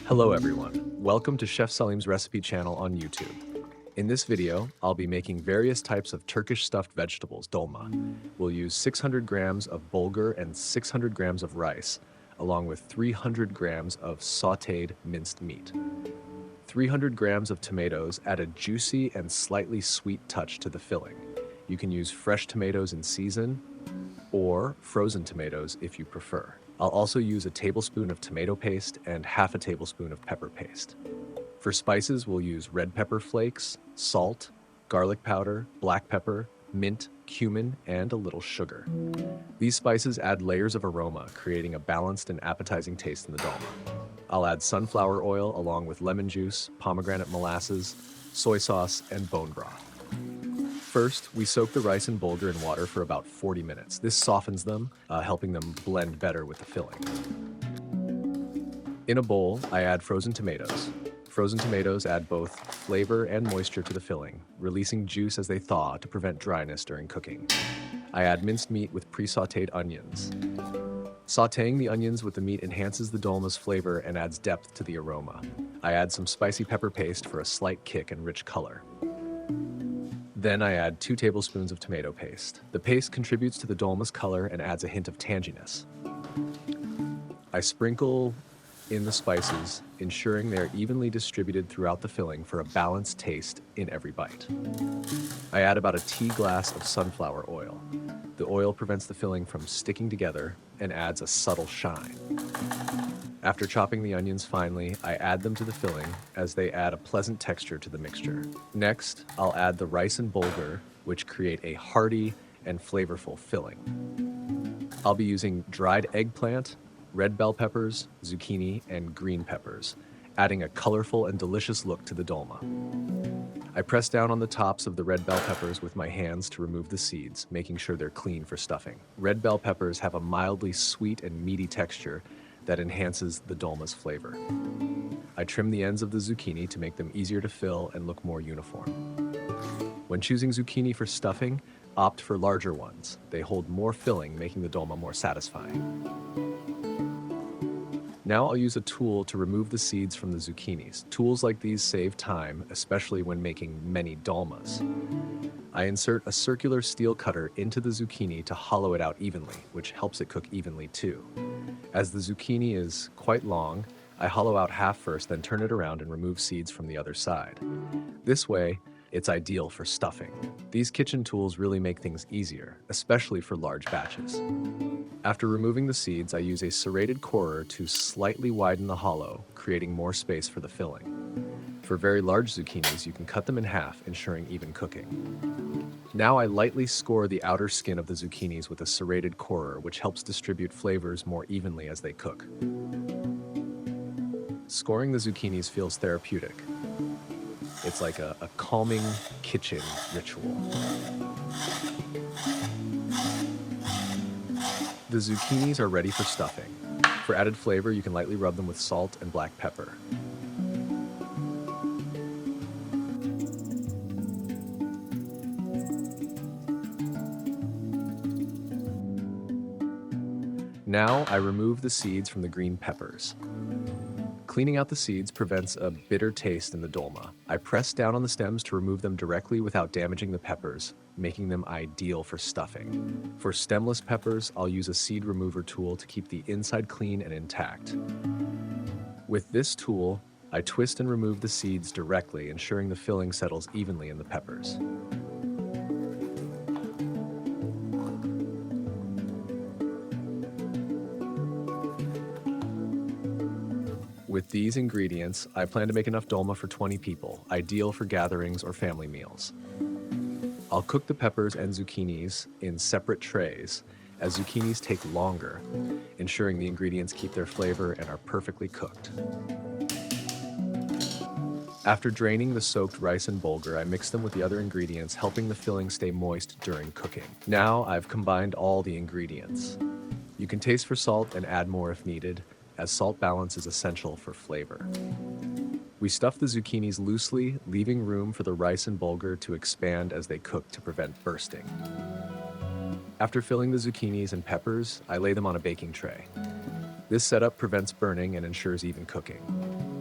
Hello everyone, welcome to Chef Salim's recipe channel on YouTube. In this video, I'll be making various types of Turkish stuffed vegetables, dolma. We'll use 600 grams of bulgur and 600 grams of rice, along with 300 grams of sautéed minced meat. 300 grams of tomatoes add a juicy and slightly sweet touch to the filling. You can use fresh tomatoes in season or frozen tomatoes if you prefer. I'll also use a tablespoon of tomato paste and half a tablespoon of pepper paste. For spices, we'll use red pepper flakes, salt, garlic powder, black pepper, mint, cumin, and a little sugar. These spices add layers of aroma, creating a balanced and appetizing taste in the dolma. I'll add sunflower oil along with lemon juice, pomegranate molasses, soy sauce, and bone broth. First, we soak the rice and bulgur in water for about 40 minutes. This softens them, helping them blend better with the filling. In a bowl, I add frozen tomatoes. Frozen tomatoes add both flavor and moisture to the filling, releasing juice as they thaw to prevent dryness during cooking. I add minced meat with pre-sautéed onions. Sautéing the onions with the meat enhances the dolma's flavor and adds depth to the aroma. I add some spicy pepper paste for a slight kick and rich color. Then I add 2 tablespoons of tomato paste. The paste contributes to the dolma's color and adds a hint of tanginess. I sprinkle in the spices, ensuring they are evenly distributed throughout the filling for a balanced taste in every bite. I add about a tea glass of sunflower oil. The oil prevents the filling from sticking together and adds a subtle shine. After chopping the onions finely, I add them to the filling as they add a pleasant texture to the mixture. Next, I'll add the rice and bulgur, which create a hearty and flavorful filling. I'll be using dried eggplant, red bell peppers, zucchini, and green peppers, adding a colorful and delicious look to the dolma. I press down on the tops of the red bell peppers with my hands to remove the seeds, making sure they're clean for stuffing. Red bell peppers have a mildly sweet and meaty texture that enhances the dolma's flavor. I trim the ends of the zucchini to make them easier to fill and look more uniform. When choosing zucchini for stuffing, opt for larger ones. They hold more filling, making the dolma more satisfying. Now I'll use a tool to remove the seeds from the zucchinis. Tools like these save time, especially when making many dolmas. I insert a circular steel cutter into the zucchini to hollow it out evenly, which helps it cook evenly too. As the zucchini is quite long, I hollow out half first, then turn it around and remove seeds from the other side. This way, it's ideal for stuffing. These kitchen tools really make things easier, especially for large batches. After removing the seeds, I use a serrated corer to slightly widen the hollow, creating more space for the filling. For very large zucchinis, you can cut them in half, ensuring even cooking. Now I lightly score the outer skin of the zucchinis with a serrated corer, which helps distribute flavors more evenly as they cook. Scoring the zucchinis feels therapeutic. It's like a calming kitchen ritual. The zucchinis are ready for stuffing. For added flavor, you can lightly rub them with salt and black pepper. Now I remove the seeds from the green peppers. Cleaning out the seeds prevents a bitter taste in the dolma. I press down on the stems to remove them directly without damaging the peppers, making them ideal for stuffing. For stemless peppers, I'll use a seed remover tool to keep the inside clean and intact. With this tool, I twist and remove the seeds directly, ensuring the filling settles evenly in the peppers. With these ingredients, I plan to make enough dolma for 20 people, ideal for gatherings or family meals. I'll cook the peppers and zucchinis in separate trays, as zucchinis take longer, ensuring the ingredients keep their flavor and are perfectly cooked. After draining the soaked rice and bulgur, I mix them with the other ingredients, helping the filling stay moist during cooking. Now I've combined all the ingredients. You can taste for salt and add more if needed, as salt balance is essential for flavor. We stuff the zucchinis loosely, leaving room for the rice and bulgur to expand as they cook to prevent bursting. After filling the zucchinis and peppers, I lay them on a baking tray. This setup prevents burning and ensures even cooking.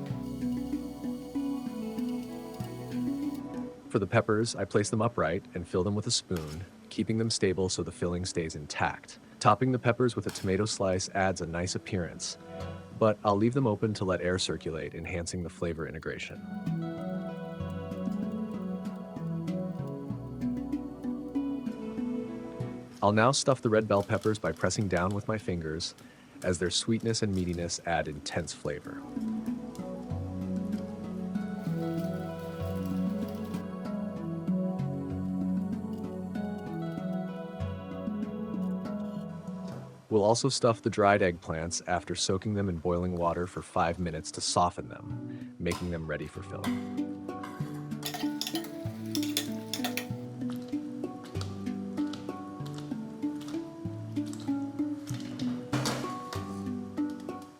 For the peppers, I place them upright and fill them with a spoon, keeping them stable so the filling stays intact. Topping the peppers with a tomato slice adds a nice appearance, but I'll leave them open to let air circulate, enhancing the flavor integration. I'll now stuff the red bell peppers by pressing down with my fingers, as their sweetness and meatiness add intense flavor. We'll also stuff the dried eggplants after soaking them in boiling water for 5 minutes to soften them, making them ready for filling.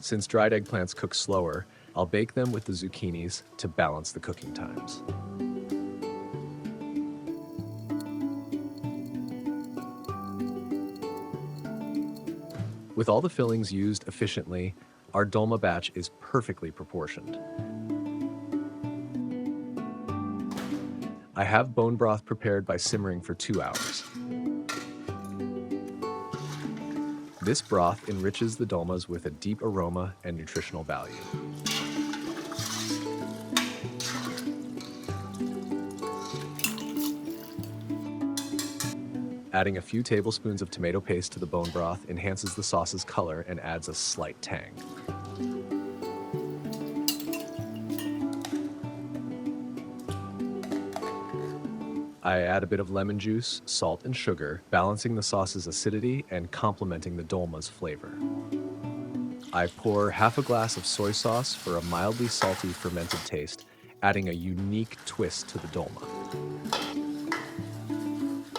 Since dried eggplants cook slower, I'll bake them with the zucchinis to balance the cooking times. With all the fillings used efficiently, our dolma batch is perfectly proportioned. I have bone broth prepared by simmering for 2 hours. This broth enriches the dolmas with a deep aroma and nutritional value. Adding a few tablespoons of tomato paste to the bone broth enhances the sauce's color and adds a slight tang. I add a bit of lemon juice, salt, and sugar, balancing the sauce's acidity and complementing the dolma's flavor. I pour half a glass of soy sauce for a mildly salty fermented taste, adding a unique twist to the dolma.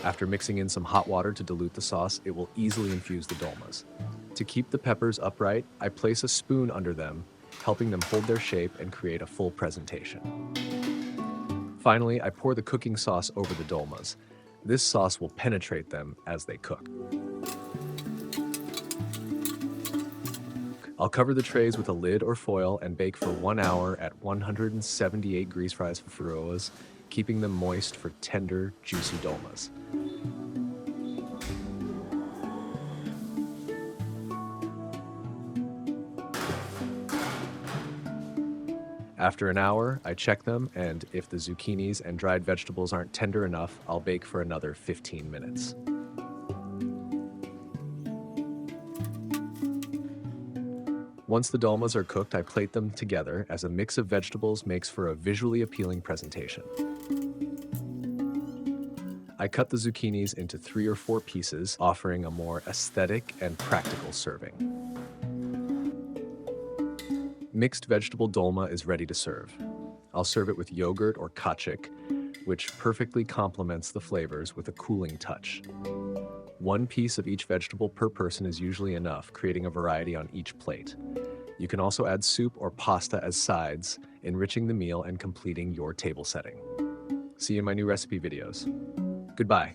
After mixing in some hot water to dilute the sauce, it will easily infuse the dolmas. To keep the peppers upright, I place a spoon under them, helping them hold their shape and create a full presentation. Finally, I pour the cooking sauce over the dolmas. This sauce will penetrate them as they cook. I'll cover the trays with a lid or foil and bake for 1 hour at 178 grease fries for Faroes, keeping them moist for tender, juicy dolmas. After an hour, I check them, and if the zucchinis and dried vegetables aren't tender enough, I'll bake for another 15 minutes. Once the dolmas are cooked, I plate them together as a mix of vegetables makes for a visually appealing presentation. I cut the zucchinis into 3 or 4 pieces, offering a more aesthetic and practical serving. Mixed vegetable dolma is ready to serve. I'll serve it with yogurt or kachik, which perfectly complements the flavors with a cooling touch. 1 piece of each vegetable per person is usually enough, creating a variety on each plate. You can also add soup or pasta as sides, enriching the meal and completing your table setting. See you in my new recipe videos. Goodbye.